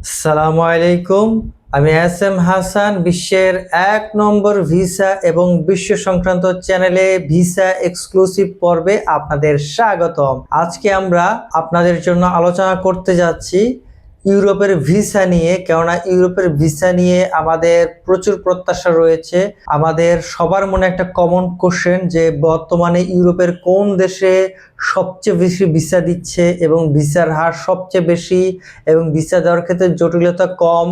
আসসালামু আলাইকুম। আমি এস এম হাসান, বিশ্বের ১ নম্বর ভিসা এবং বিশ্ব সংক্রান্ত চ্যানেলে ভিসা এক্সক্লুসিভ পর্বে আপনাদের স্বাগতম। আজকে আমরা আপনাদের জন্য আলোচনা করতে যাচ্ছি ইউরোপের ভিসা নিয়ে, কেননা ইউরোপের ভিসা নিয়ে আমাদের প্রচুর প্রত্যাশা রয়েছে। আমাদের সবার মনে একটা কমন কোশ্চেন যে বর্তমানে ইউরোপের কোন দেশে সবচেয়ে বেশি ভিসা দিচ্ছে এবং ভিসার হার সবচেয়ে বেশি এবং ভিসা দেওয়ার ক্ষেত্রে জটিলতা কম।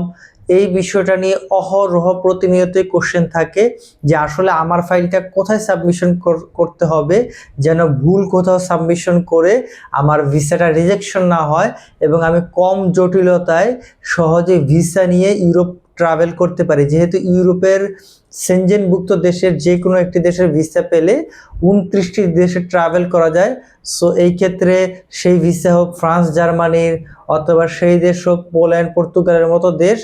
এই বিষয়টা নিয়ে অহরহ প্রতিনিয়তই কোশ্চেন থাকে যে আসলে আমার ফাইলটা কোথায় সাবমিশন করতে হবে যেন ভুল কোথাও সাবমিশন করে আমার ভিসাটা রিজেকশন না হয় এবং আমি কম জটিলতায় সহজে ভিসা নিয়ে ইউরোপ ট্রাভেল করতে পারি। যেহেতু ইউরোপের সেনজেনভুক্ত দেশের যে কোনো একটি দেশের ভিসা পেলে 29টি দেশে ট্রাভেল করা যায়। সো এই ক্ষেত্রে সেই ভিসা হোক ফ্রান্স, জার্মানির, অথবা সেই দেশ হোক পোল্যান্ড, পর্তুগালের মতো দেশ,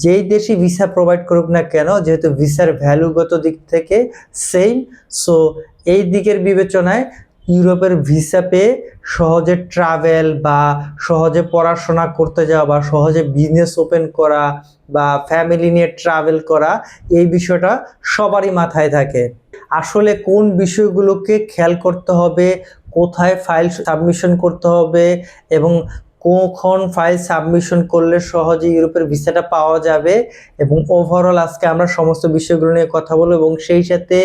যেই দেশই ভিসা প্রোভাইড করুক না কেন, যেহেতু ভিসার ভ্যালুগত দিক থেকে সেম, সো এই দিকের বিবেচনায় ইউরোপের ভিসা পেয়ে সহজে ট্রাভেল বা সহজে পড়াশোনা করতে যাওয়া বা সহজে বিজনেস ওপেন করা বা ফ্যামিলি নিয়ে ট্রাভেল করা, এই বিষয়টা সবারই মাথায় থাকে। আসলে কোন বিষয়গুলোকে খেয়াল করতে হবে, কোথায় ফাইল সাবমিশন করতে হবে এবং কখন ফাইল সাবমিশন করলে সহজে ইউরোপের ভিসাটা পাওয়া যাবে, এবং ওভারঅল আজকে আমরা সমস্ত বিষয়গুলো নিয়ে কথা বলবো এবং সেই সাথে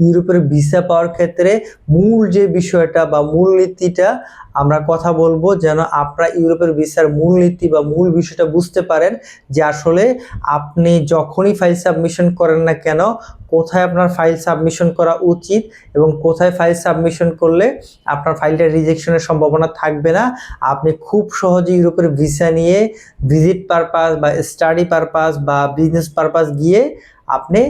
ইউরোপের ভিসা পাওয়ার ক্ষেত্রে মূল যে বিষয়টা বা মূলনীতিটা আমরা কথা বলবো, যেন আপনারা ইউরোপের ভিসার মূলনীতি বা মূল বিষয়টা বুঝতে পারেন যে আসলে আপনি যখনই ফাইল সাবমিশন করেন না কেন কোথায় আপনার ফাইল সাবমিশন করা উচিত এবং কোথায় ফাইল সাবমিশন করলে আপনার ফাইলটা রিজেকশনের সম্ভাবনা থাকবে না। আপনি খুব সহজে ইউরোপের ভিসা নিয়ে ভিজিট পারপাস বা স্টাডি পারপাস বা বিজনেস পারপাস গিয়ে আপনি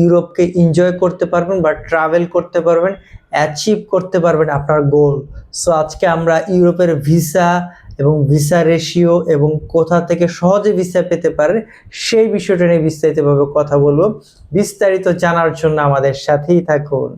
ইউরোপকে এনজয় করতে পারবেন বা ট্রাভেল করতে পারবেন, অ্যাচিভ করতে পারবেন আপনার গোল। সো আজকে আমরা ইউরোপের ভিসা এবং ভিসা রেশিও এবং কোথা থেকে সহজে ভিসা পেতে পারে সেই বিষয়টা নিয়ে বিস্তারিতভাবে কথা বলবো। বিস্তারিত জানার জন্য আমাদের সাথেই থাকুন।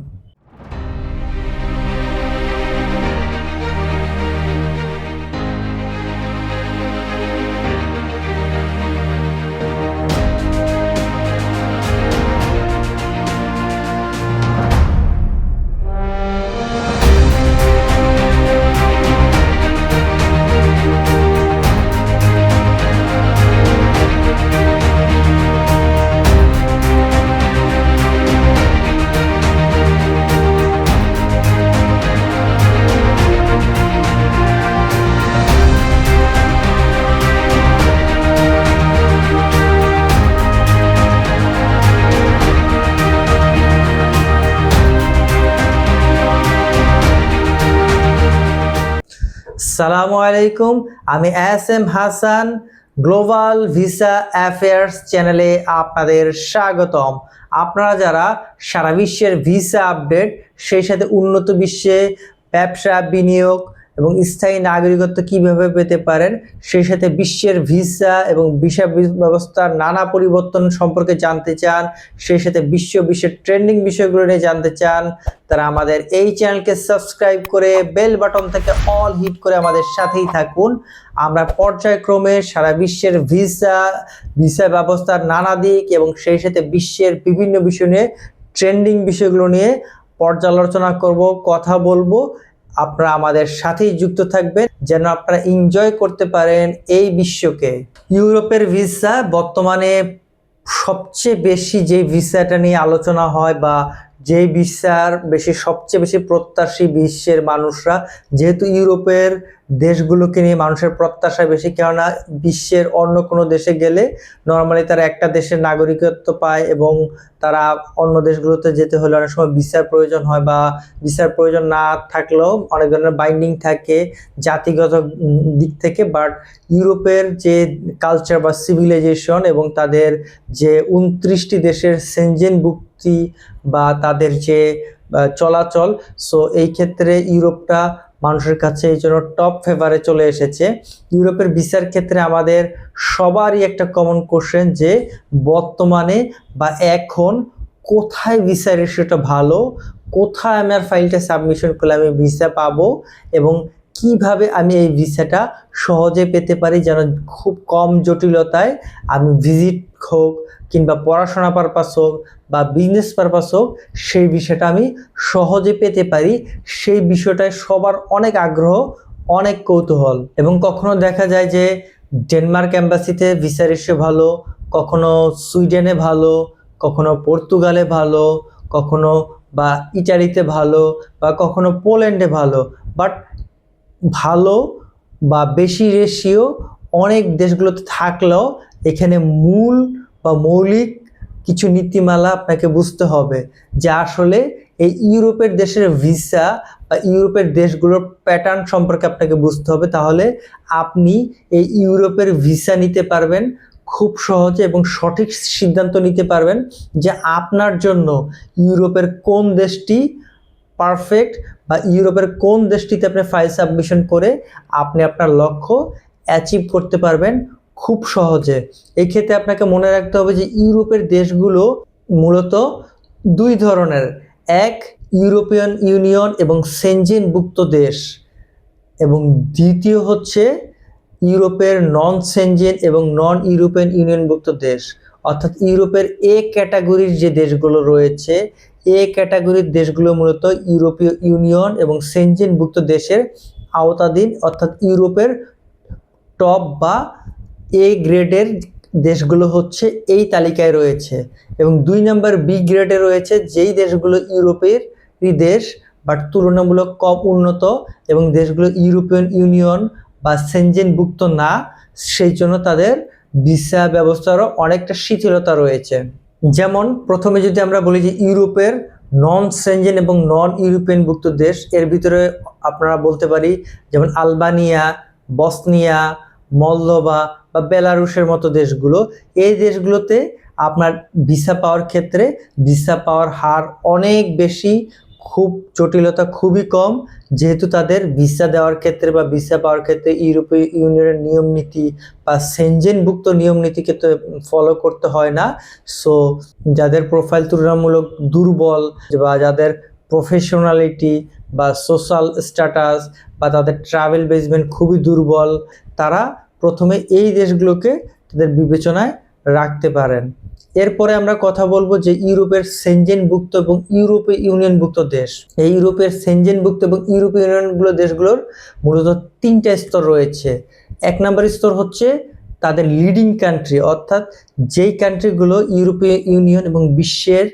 আসসালামু আলাইকুম, আমি S M Hasan, global visa affairs চ্যানেলে আপনাদের স্বাগতম। আপনারা যারা সারা বিশ্বের ভিসা আপডেট, সেই সাথে উন্নত বিশ্বে ব্যবসা, বিনিয়োগ এবং স্থায়ী নাগরিকত্ব কিভাবে পেতে পারেন, সেই সাথে বিশ্বের ভিসা এবং ভিসা ব্যবস্থার নানা পরিবর্তন সম্পর্কে জানতে চান, সেই সাথে বিশ্বের ট্রেন্ডিং বিষয়গুলো নিয়ে জানতে চান, তারা আমাদের এই চ্যানেলকে সাবস্ক্রাইব করে বেল বাটন থেকে অল হিট করে আমাদের সাথেই থাকুন। আমরা পর্যায়ক্রমে সারা বিশ্বের ভিসা ব্যবস্থার নানা দিক এবং সেই সাথে বিশ্বের বিভিন্ন বিষয় নিয়ে, ট্রেন্ডিং বিষয়গুলো নিয়ে পর্যালোচনা করব, কথা বলবো। আপনারা আমাদের সাথেই যুক্ত থাকবেন যেন আপনারা এনজয় করতে পারেন এই বিশ্বকে। ইউরোপের ভিসা বর্তমানে সবচেয়ে বেশি যে ভিসাটা নিয়ে আলোচনা হয় বা যে ভিসার সবচেয়ে বেশি প্রত্যাশী বিশ্বের মানুষরা, যেহেতু ইউরোপের দেশগুলোকে নিয়ে মানুষের প্রত্যাশা বেশি, কেননা বিশ্বের অন্য কোনো দেশে গেলে নর্মালি তারা একটা দেশের নাগরিকত্ব পায় এবং তারা অন্য দেশগুলোতে যেতে হলে অনেক সময় ভিসার প্রয়োজন হয় বা ভিসার প্রয়োজন না থাকলেও অনেক ধরনের বাইন্ডিং থাকে জাতিগত দিক থেকে। বাট ইউরোপের যে কালচার বা সিভিলাইজেশন এবং তাদের যে 29টি দেশের সেনজেনভুক্তি বা তাদের যে চলাচল, সো এই ক্ষেত্রে ইউরোপটা মানুষের কাছে এই জন্য টপ ফেভারে চলে এসেছে। ইউরোপের ভিসার ক্ষেত্রে আমাদের সবারই একটা কমন কোশ্চেন যে বর্তমানে বা এখন কোথায় ভিসা রেশিওটা ভালো, কোথায় আমার ফাইলটা সাবমিশন করলে আমি ভিসা পাবো এবং কিভাবে আমি এই ভিসাটা সহজে পেতে পারি, যেন খুব কম জটিলতায় আমি ভিজিট হোক কিংবা পড়াশোনা পারপাস হোক বা বিজনেস পারপাস হোক, সেই বিষয়টা আমি সহজে পেতে পারি। সেই বিষয়টায় সবার অনেক আগ্রহ, অনেক কৌতূহল। এবং কখনো দেখা যায় যে ডেনমার্ক এম্বাসিতে ভিসা রেশিও ভালো, কখনো সুইডেনে ভালো, কখনো পর্তুগালে ভালো, কখনো বা ইটালিতে ভালো, বা কখনো পোল্যান্ডে ভালো। বাট ভালো বা বেশি রেশিও অনেক দেশগুলোতে থাকলেও এখানে মূল বা মৌলিক কিছু নীতিমালা আপনাকে বুঝতে হবে, যে আসলে এই ইউরোপের দেশের ভিসা বা ইউরোপের দেশগুলোর প্যাটার্ন সম্পর্কে আপনাকে বুঝতে হবে। তাহলে আপনি এই ইউরোপের ভিসা নিতে পারবেন খুব সহজে এবং সঠিক সিদ্ধান্ত নিতে পারবেন যে আপনার জন্য ইউরোপের কোন দেশটি পারফেক্ট, বা ইউরোপের কোন দেশটিতে আপনি ফাইল সাবমিশন করে আপনি আপনার লক্ষ্য অ্যাচিভ করতে পারবেন খুব সহজে। এই ক্ষেত্রে আপনাকে মনে রাখতে হবে যে ইউরোপের দেশগুলো মূলত দুই ধরনের, এক ইউরোপিয়ান ইউনিয়ন এবং সেনজেনভুক্ত দেশ, এবং দ্বিতীয় হচ্ছে ইউরোপের নন সেনজেন এবং নন ইউরোপিয়ান ইউনিয়নভুক্ত দেশ। অর্থাৎ ইউরোপের এ ক্যাটাগরির যে দেশগুলো রয়েছে, এ ক্যাটাগরির দেশগুলো মূলত ইউরোপীয় ইউনিয়ন এবং সেনজেনভুক্ত দেশের আওতাধীন, অর্থাৎ ইউরোপের টপ বা এ গ্রেডের দেশগুলো হচ্ছে এই তালিকায় রয়েছে। এবং দুই নম্বর বি গ্রেডে রয়েছে যেই দেশগুলো ইউরোপেরই দেশ বাট তুলনামূলক কম উন্নত, এবং দেশগুলো ইউরোপিয়ান ইউনিয়ন বা সেনজেনভুক্ত না, সেই জন্য তাদের ভিসা ব্যবস্থারও অনেকটা শিথিলতা রয়েছে। যেমন প্রথমে যদি আমরা বলি যে ইউরোপের নন সেনজেন এবং নন ইউরোপিয়ানভুক্ত দেশ, এর ভিতরে আপনারা বলতে পারি যেমন আলবানিয়া, বসনিয়া, মলদোভা বা বেলারুশের মতো দেশগুলো। এই দেশগুলোতে আপনার ভিসা পাওয়ার ক্ষেত্রে ভিসা পাওয়ার হার অনেক বেশি, খুব জটিলতা খুবই কম, যেহেতু তাদের ভিসা দেওয়ার ক্ষেত্রে বা ভিসা পাওয়ার ক্ষেত্রে ইউরোপীয় ইউনিয়নের নিয়ম নীতি বা সেনজেনভুক্ত নিয়ম নীতিকে তো ফলো করতে হয় না। সো যাদের প্রোফাইল তুলনামূলক দুর্বল বা যাদের প্রফেশনালিটি বা সোশ্যাল স্ট্যাটাস বা তাদের ট্রাভেল বেসমেন্ট খুবই দুর্বল, তারা প্রথমে এই দেশগুলোকে তাদের বিবেচনায় রাখতে পারেন। এরপরে আমরা কথা বলবো যে ইউরোপের সেনজেনভুক্ত এবং ইউরোপীয় ইউনিয়নভুক্ত দেশ। এই ইউরোপের সেনজেনভুক্ত এবং ইউরোপীয় ইউনিয়নগুলো দেশগুলোর মূলত তিনটা স্তর রয়েছে। এক নম্বর স্তর হচ্ছে তাদের লিডিং কান্ট্রি, অর্থাৎ যেই কান্ট্রিগুলো ইউরোপীয় ইউনিয়ন এবং বিশ্বের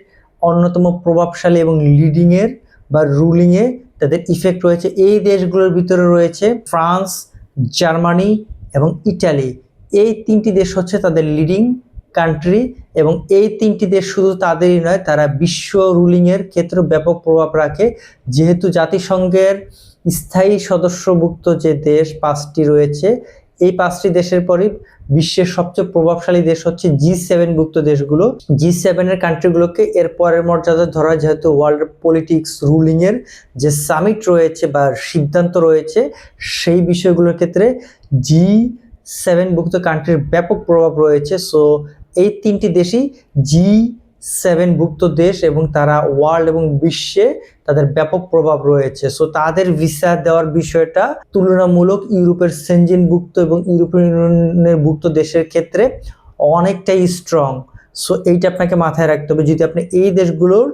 অন্যতম প্রভাবশালী এবং লিডিংয়ের বা রুলিংয়ে তাদের ইফেক্ট রয়েছে। এই দেশগুলোর ভিতরে রয়েছে ফ্রান্স, জার্মানি এবং ইটালি। এই তিনটি দেশ হচ্ছে তাদের লিডিং কান্ট্রি, এবং এই তিনটি দেশ শুধু তাদেরই নয়, তারা বিশ্ব রুলিংয়ের ক্ষেত্রে ব্যাপক প্রভাব রাখে। যেহেতু জাতিসংঘের স্থায়ী সদস্যভুক্ত যে দেশ পাঁচটি রয়েছে, এই পাঁচটি দেশের পরই বিশ্বের সবচেয়ে প্রভাবশালী দেশ হচ্ছে G7ভুক্ত দেশগুলো। G7-এর কান্ট্রিগুলোকে এর পরের মর্যাদা ধরা, যেহেতু ওয়ার্ল্ড পলিটিক্স রুলিংয়ের যে সামিট রয়েছে বা সিদ্ধান্ত রয়েছে, সেই বিষয়গুলোর ক্ষেত্রে G7ভুক্ত কান্ট্রির ব্যাপক প্রভাব রয়েছে। সো এই তিনটি দেশই G7ভুক্ত দেশ, এবং তারা ওয়ার্ল্ড এবং বিশ্বে তাদের ব্যাপক প্রভাব রয়েছে। সো তাদের ভিসা দেওয়ার বিষয়টা তুলনামূলক ইউরোপের সেনজেনভুক্ত এবং ইউরোপিয়ান ইউনিয়নের ভুক্ত দেশের ক্ষেত্রে অনেকটাই স্ট্রং। সো এইটা আপনাকে মাথায় রাখতে হবে। যদি আপনি এই দেশগুলোর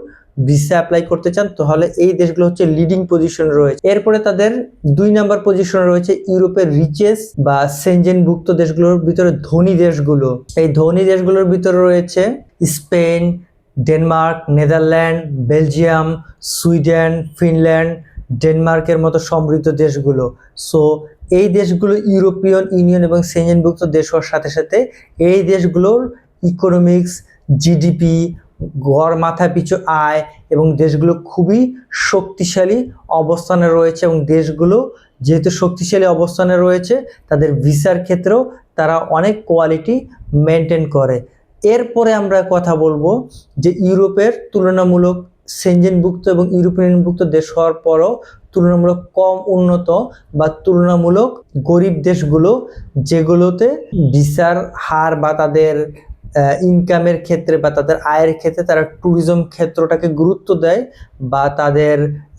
ভিসা অ্যাপ্লাই করতে চান, তাহলে এই দেশগুলো হচ্ছে লিডিং পজিশন রয়েছে। এরপরে তাদের দুই নাম্বার পজিশনে রয়েছে ইউরোপের রিচেস বা সেনজেনভুক্ত দেশগুলোর ভিতরে ধনী দেশগুলো। এই ধনী দেশগুলোর ভিতরে রয়েছে Spain, Denmark, Netherland, Belgium, Sweden, Finland, ডেনমার্কের মতো সমৃদ্ধ দেশগুলো। সো এই দেশগুলো ইউরোপিয়ান ইউনিয়ন এবং সেনজেনভুক্ত দেশ হওয়ার সাথে সাথে এই দেশগুলোর ইকোনমিক্স, জিডিপি, গড় মাথা পিছু আয় এবং দেশগুলো খুবই শক্তিশালী অবস্থানে রয়েছে, এবং দেশগুলো যেহেতু শক্তিশালী অবস্থানে রয়েছে, তাদের ভিসার ক্ষেত্রেও তারা অনেক কোয়ালিটি মেনটেন করে। এরপরে আমরা কথা বলবো যে ইউরোপের তুলনামূলক সেনজেনভুক্ত এবং ইউরোপিয়ানভুক্ত দেশ হওয়ার পরও তুলনামূলক কম উন্নত বা তুলনামূলক গরিব দেশগুলো, যেগুলোতে ভিসার হার বা তাদের ইনকামের ক্ষেত্রে বা তাদের আয়ের ক্ষেত্রে তারা ট্যুরিজম ক্ষেত্রটাকে গুরুত্ব দেয়, বা তাদের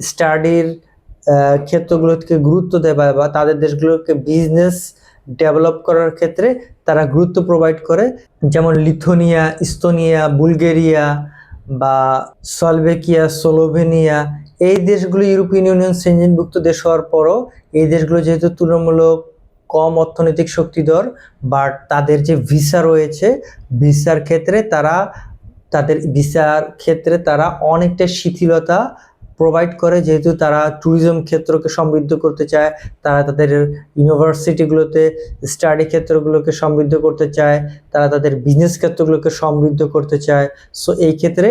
স্টাডির ক্ষেত্রগুলোকে গুরুত্ব দেয় বা তাদের দেশগুলোকে বিজনেস ডেভেলপ করার ক্ষেত্রে তারা গুরুত্ব প্রোভাইড করে। যেমন লিথুয়ানিয়া, ইস্তোনিয়া, বুলগেরিয়া বা স্লোভাকিয়া, স্লোভেনিয়া, এই দেশগুলো ইউরোপিয়ান ইউনিয়ন সেনজেনভুক্ত দেশ হওয়ার পরও এই দেশগুলো যেহেতু তুলনামূলক কম অর্থনৈতিক শক্তিধর, বাট তাদের যে ভিসা রয়েছে, ভিসার ক্ষেত্রে তারা অনেকটা শিথিলতা প্রোভাইড করে, যেহেতু তারা ট্যুরিজম ক্ষেত্রকে সমৃদ্ধ করতে চায়, তারা তাদের ইউনিভার্সিটিগুলোতে স্টাডি ক্ষেত্রগুলোকে সমৃদ্ধ করতে চায়, তারা তাদের বিজনেস ক্ষেত্রগুলোকে সমৃদ্ধ করতে চায়। সো এই ক্ষেত্রে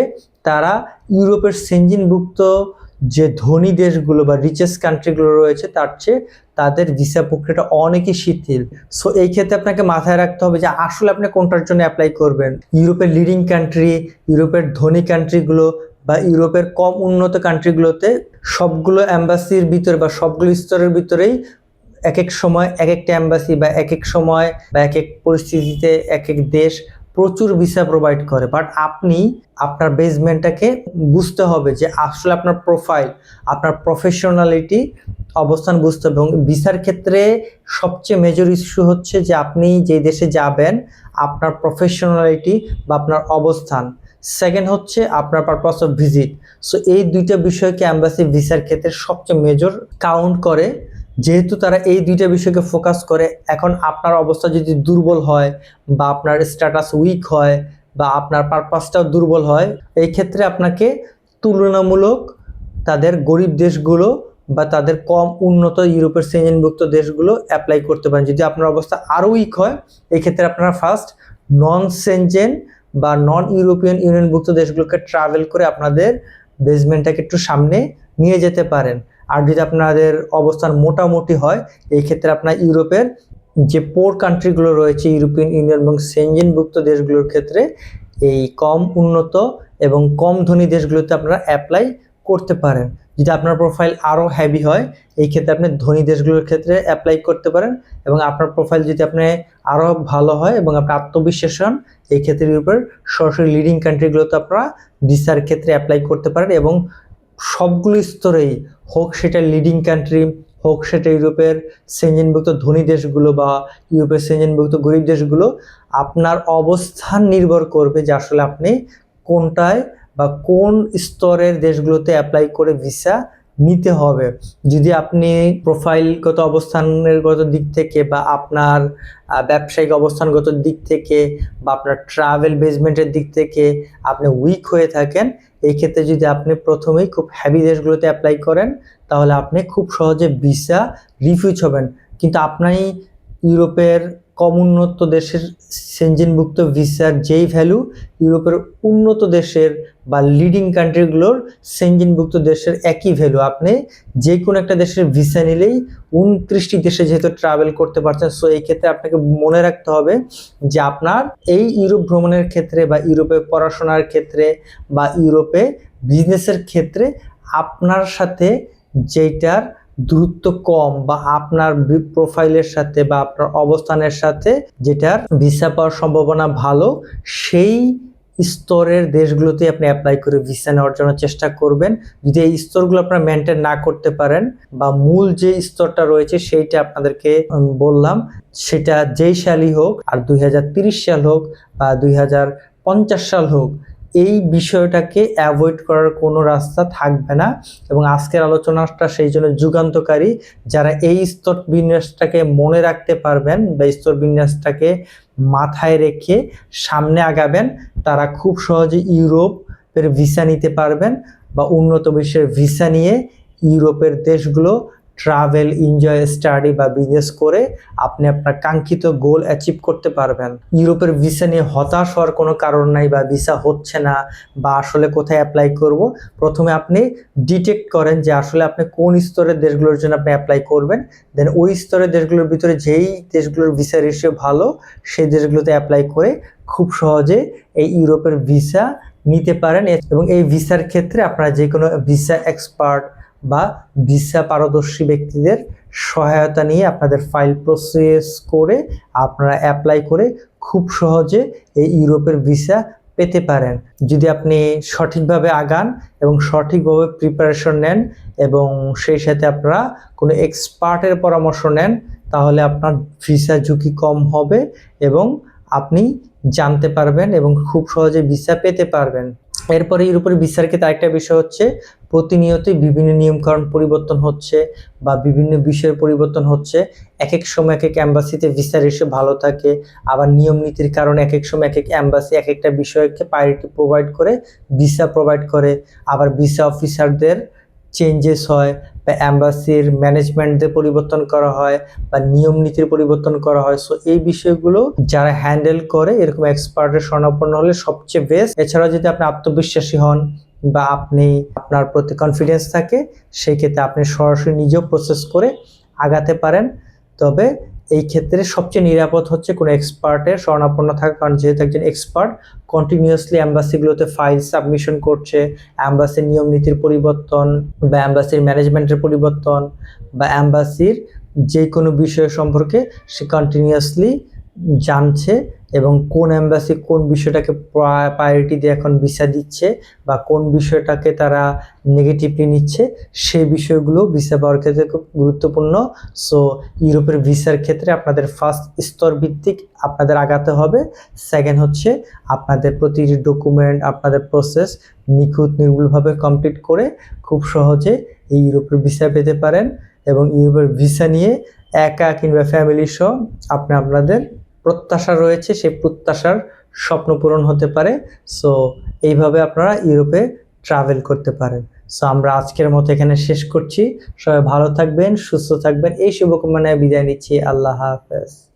তারা ইউরোপের সেনজেনভুক্ত যে ধনী দেশগুলো বা রিচেস্ট কান্ট্রিগুলো রয়েছে তার চেয়ে তাদের ভিসা প্রক্রিয়াটা অনেকই শিথিল। সো এই ক্ষেত্রে আপনাকে মাথায় রাখতে হবে যে আসলে আপনি কোনটার জন্য অ্যাপ্লাই করবেন। ইউরোপের লিডিং কান্ট্রি, ইউরোপের ধনী কান্ট্রিগুলো বা ইউরোপের কম উন্নত কান্ট্রিগুলোতে সবগুলো এম্বাসির ভিতরে বা সবগুলো স্তরের ভিতরেই এক এক সময় এক একটা এম্বাসি বা এক এক সময় বা এক এক পরিস্থিতিতে এক এক দেশ প্রচুর ভিসা প্রোভাইড করে। বাট আপনি আপনার বেসমেন্টটাকে বুঝতে হবে যে আসলে আপনার প্রোফাইল, আপনার প্রফেশনালিটি অবস্থান বুঝতে হবে। এবং ভিসার ক্ষেত্রে সবচেয়ে মেজর ইস্যু হচ্ছে যে আপনি যে দেশে যাবেন আপনার প্রফেশনালিটি বা আপনার অবস্থান। সেকেন্ড হচ্ছে আপনার পারপাস অফ ভিজিট। সো এই দুইটা বিষয়কে এম্বাসি ভিসার ক্ষেত্রে সবচেয়ে মেজর কাউন্ট করে। যেহেতু তারা এই দুইটা বিষয়কে ফোকাস করে, এখন আপনার অবস্থা যদি দুর্বল হয় বা আপনার স্ট্যাটাস উইক হয় বা আপনার পারপাসটাও দুর্বল হয়, এই ক্ষেত্রে আপনাকে তুলনামূলক তাদের গরিব দেশগুলো বা তাদের কম উন্নত ইউরোপের সেনজেনভুক্ত দেশগুলো অ্যাপ্লাই করতে পারেন। যদি আপনার অবস্থা আরও উইক হয়, এই ক্ষেত্রে আপনারা ফার্স্ট নন সেনজেন বা নন ইউরোপিয়ান ইউনিয়নভুক্ত দেশগুলোকে ট্রাভেল করে আপনাদের বেসমেন্টটাকে একটু সামনে নিয়ে যেতে পারেন। আর যদি আপনাদের অবস্থান মোটামুটি হয়, এই ক্ষেত্রে আপনার ইউরোপের যে পোর কান্ট্রিগুলো রয়েছে ইউরোপিয়ান ইউনিয়ন এবং সেনজেনভুক্ত দেশগুলোর ক্ষেত্রে এই কম উন্নত এবং কম ধনী দেশগুলোতে আপনারা অ্যাপ্লাই করতে পারেন। যদি আপনার প্রোফাইল আরও হেভি হয়, এই ক্ষেত্রে আপনি ধনী দেশগুলোর ক্ষেত্রে অ্যাপ্লাই করতে পারেন। এবং আপনার প্রোফাইল যদি আপনি আরও ভালো হয় এবং আপনি আত্মবিশ্বাস হন, এই ক্ষেত্রে ইউরোপের সরাসরি লিডিং কান্ট্রিগুলোতে আপনারা ভিসার ক্ষেত্রে অ্যাপ্লাই করতে পারেন। এবং সবগুলো স্তরেই হোক সেটা লিডিং কান্ট্রি, হোক সেটা ইউরোপের সেনজেনভুক্ত ধনী দেশগুলো বা ইউরোপের সেনজেনভুক্ত গরিব দেশগুলো, আপনার অবস্থান নির্ভর করবে যে আসলে আপনি কোনটায় বা কোন স্তরের দেশগুলোতে অ্যাপ্লাই করে ভিসা নিতে হবে। যদি আপনি প্রোফাইলগত অবস্থানগত দিক থেকে বা আপনার ব্যবসায়িক অবস্থানগত দিক থেকে বা আপনার ট্রাভেল বেসমেন্টের দিক থেকে আপনি উইক হয়ে থাকেন, এই ক্ষেত্রে যদি আপনি প্রথমেই খুব হেভি দেশগুলোতে অ্যাপ্লাই করেন, তাহলে আপনি খুব সহজে ভিসা রিফিউজ হবেন। কিন্তু আপনি ইউরোপের কম উন্নত দেশের সেনজেনভুক্ত ভিসার যেই ভ্যালু ইউরোপের উন্নত দেশের বা লিডিং কান্ট্রিগুলোর সেনজেনভুক্ত দেশের একই ভ্যালু। আপনি যে কোনো একটা দেশের ভিসা নিলেই 29টি দেশে যেহেতু ট্রাভেল করতে পারছেন। সো এই ক্ষেত্রে আপনাকে মনে রাখতে হবে যে আপনার এই ইউরোপ ভ্রমণের ক্ষেত্রে বা ইউরোপে পড়াশোনার ক্ষেত্রে বা ইউরোপে বিজনেসের ক্ষেত্রে আপনার সাথে যেটার দূরত্ব কম বা আপনার প্রোফাইলের সাথে বা আপনার অবস্থানের সাথে যেটার ভিসা পাওয়ার সম্ভাবনা ভালো, সেই স্তরের দেশগুলোতে আপনি অ্যাপ্লাই করে ভিসা নেওয়ার জন্য চেষ্টা করবেন। যদি এই স্তরগুলো আপনারা মেনটেন না করতে পারেন বা মূল যে স্তরটা রয়েছে সেইটা আপনাদেরকে বললাম, সেটা যেই সালই হোক, আর 2030 সাল হোক বা 2050 সাল হোক, এই বিষয়টাকে অ্যাভয়েড করার কোনো রাস্তা থাকবে না। এবং আজকের আলোচনাটা সেই জন্য যুগান্তকারী। যারা এই স্তর বিন্যাসটাকে মনে রাখতে পারবেন বা স্তর বিন্যাসটাকে মাথায় রেখে সামনে আগাবেন, তারা খুব সহজে ইউরোপের ভিসা নিতে পারবেন বা উন্নত বিশ্বের ভিসা নিয়ে ইউরোপের দেশগুলো ট্রাভেল, এনজয়, স্টাডি বা বিজনেস করে আপনি আপনার কাঙ্ক্ষিত গোল অ্যাচিভ করতে পারবেন। ইউরোপের ভিসা নিয়ে হতাশ হওয়ার কোনো কারণ নাই বা ভিসা হচ্ছে না বা আসলে কোথায় অ্যাপ্লাই করব। প্রথমে আপনি ডিটেক্ট করেন যে আসলে আপনি কোন স্তরের দেশগুলোর জন্য আপনি অ্যাপ্লাই করবেন, দেন ওই স্তরের দেশগুলোর ভিতরে যেই দেশগুলোর ভিসা রেশিও ভালো সেই দেশগুলোতে অ্যাপ্লাই করে খুব সহজে এই ইউরোপের ভিসা নিতে পারেন। এবং এই ভিসার ক্ষেত্রে আপনারা যে কোনো ভিসা এক্সপার্ট বা ভিসা পারদর্শী ব্যক্তিদের সহায়তা নিয়ে আপনাদের ফাইল প্রসেস করে আপনারা অ্যাপ্লাই করে খুব সহজে এই ইউরোপের ভিসা পেতে পারেন যদি আপনি সঠিকভাবে আগান এবং সঠিকভাবে প্রিপারেশন নেন এবং সেই সাথে আপনারা কোনো এক্সপার্টের পরামর্শ নেন, তাহলে আপনার ভিসা ঝুঁকি কম হবে এবং আপনি জানতে পারবেন এবং খুব সহজে ভিসা পেতে পারবেন। এরপরে ইউরোপের ভিসার ক্ষেত্রে আরেকটা বিষয় হচ্ছে প্রতিনিয়তই বিভিন্ন নিয়মকানুন পরিবর্তন হচ্ছে বা বিভিন্ন বিষয়ের পরিবর্তন হচ্ছে। এক এক সময় এক এক অ্যাম্বাসিতে ভিসা রেশিও ভালো থাকে, আবার নিয়ম নীতির কারণে এক এক সময় এক এক অ্যাম্বাসি এক একটা বিষয়কে প্রায়োরিটি প্রোভাইড করে ভিসা প্রোভাইড করে, আবার ভিসা অফিসারদের চেঞ্জেস হয় বা অ্যাম্বাসির ম্যানেজমেন্টদের পরিবর্তন করা হয় বা নিয়ম নীতির পরিবর্তন করা হয়। সো এই বিষয়গুলো যারা হ্যান্ডেল করে এরকম এক্সপার্টের শরণাপন্ন হলে সবচেয়ে বেস্ট। এছাড়াও যদি আপনি আত্মবিশ্বাসী হন বা আপনি আপনার প্রতি কনফিডেন্স থাকে, সেই ক্ষেত্রে আপনি সরাসরি নিজেও প্রসেস করে আগাতে পারেন। তবে এই ক্ষেত্রে সবচেয়ে নিরাপদ হচ্ছে কোনো এক্সপার্টের শরণাপন্ন থাকা, কারণ যেহেতু একজন এক্সপার্ট কন্টিনিউয়াসলি অ্যাম্বাসিগুলোতে ফাইল সাবমিশন করছে, অ্যাম্বাসির নিয়ম নীতির পরিবর্তন বা অ্যাম্বাসির ম্যানেজমেন্টের পরিবর্তন বা অ্যাম্বাসির যে কোনো বিষয় সম্পর্কে সে কন্টিনিউয়াসলি জানছে এবং কোন অ্যাম্বাসি কোন বিষয়টাকে প্রায়োরিটি দিয়ে এখন ভিসা দিচ্ছে বা কোন বিষয়টাকে তারা নেগেটিভলি নিচ্ছে, সেই বিষয়গুলো ভিসা পাওয়ার ক্ষেত্রে খুব গুরুত্বপূর্ণ। সো ইউরোপের ভিসার ক্ষেত্রে আপনাদের ফার্স্ট স্তর ভিত্তিক আপনাদের আগাতে হবে। সেকেন্ড হচ্ছে আপনাদের প্রতিটি ডকুমেন্ট আপনাদের প্রসেস নিখুঁত নির্ভুলভাবে কমপ্লিট করে খুব সহজে এই ইউরোপের ভিসা পেতে পারেন এবং ইউরোপের ভিসা নিয়ে একা কিংবা ফ্যামিলি সহ আপনাদের প্রত্যাশা রয়েছে, সেই প্রত্যাশার স্বপ্ন পূরণ হতে পারে। সো এইভাবে আপনারা ইউরোপে ট্রাভেল করতে পারেন। সো আমরা আজকের মতো এখানে শেষ করছি। সবাই ভালো থাকবেন, সুস্থ থাকবেন, এই শুভকামনায় বিদায় নিচ্ছি। আল্লাহ হাফেজ।